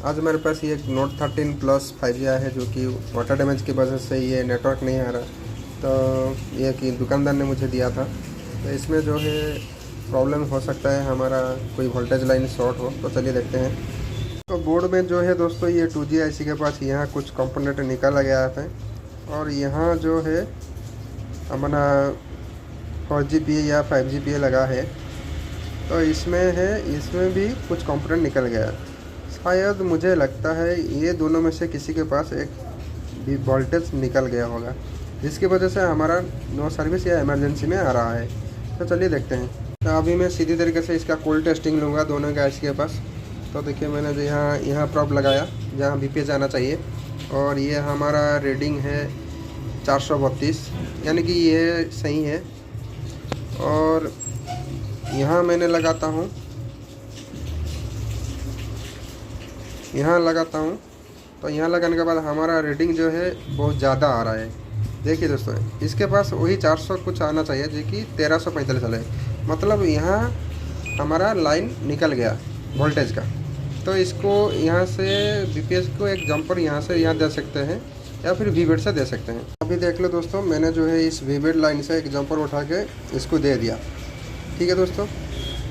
आज मेरे पास ये नोट 13 प्लस 5G आया है, जो कि वाटर डैमेज की वजह से ये नेटवर्क नहीं आ रहा। तो ये कि दुकानदार ने मुझे दिया था, तो इसमें जो है प्रॉब्लम हो सकता है, हमारा कोई वोल्टेज लाइन शॉर्ट हो। तो चलिए देखते हैं। तो बोर्ड में जो है दोस्तों, ये 2G IC के पास यहाँ कुछ कंपोनेंट निकाला गया है, और यहाँ जो है अपना 4GPA या 5GPA लगा है। तो इसमें भी कुछ कंपोनेंट निकल गया। शायद मुझे लगता है ये दोनों में से किसी के पास एक भी वोल्टेज निकल गया होगा, जिसकी वजह से हमारा नो सर्विस या इमरजेंसी में आ रहा है। तो चलिए देखते हैं। तो अभी मैं सीधी तरीके से इसका कोल्ड टेस्टिंग लूँगा दोनों गैस के पास। तो देखिए, मैंने जो यहाँ प्रॉब लगाया जहाँ VPA जाना चाहिए, और ये हमारा रीडिंग है 432, यानी कि ये सही है। और यहाँ मैंने लगाता हूँ, तो यहाँ लगाने के बाद हमारा रीडिंग जो है बहुत ज़्यादा आ रहा है। देखिए दोस्तों, इसके पास वही 400 कुछ आना चाहिए, जो कि 1345 चले। मतलब यहाँ हमारा लाइन निकल गया वोल्टेज का। तो इसको यहाँ से VPS को एक जंपर यहाँ से यहाँ दे सकते हैं, या फिर VBAD से दे सकते हैं। अभी देख लो दोस्तों, मैंने जो है इस VBAD लाइन से एक जंपर उठा के इसको दे दिया। ठीक है दोस्तों,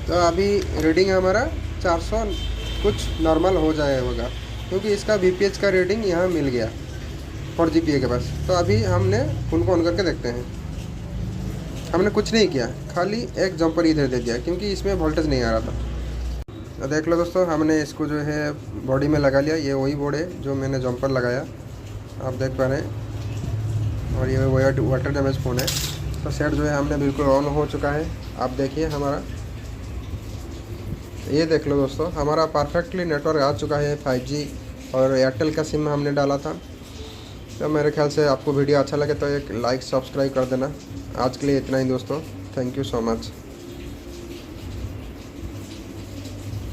तो अभी रीडिंग हमारा 400 कुछ नॉर्मल हो जाएगा, क्योंकि इसका VPH का रीडिंग यहाँ मिल गया 4GPA के पास। तो अभी हमने उनको ऑन करके देखते हैं। हमने कुछ नहीं किया, खाली एक जंपर इधर दे दिया, क्योंकि इसमें वोल्टेज नहीं आ रहा था। तो देख लो दोस्तों, हमने इसको जो है बॉडी में लगा लिया। ये वही बोर्ड है जो मैंने जंपर लगाया, आप देख पा रहे हैं। और ये वाटर डैमेज फ़ोन है। तो सेट जो है हमने बिल्कुल ऑन हो चुका है। आप देखिए हमारा, ये देख लो दोस्तों, हमारा परफेक्टली नेटवर्क आ चुका है 5G, और एयरटेल का सिम हमने डाला था। तो मेरे ख्याल से आपको वीडियो अच्छा लगे तो एक लाइक सब्सक्राइब कर देना। आज के लिए इतना ही दोस्तों, थैंक यू सो मच।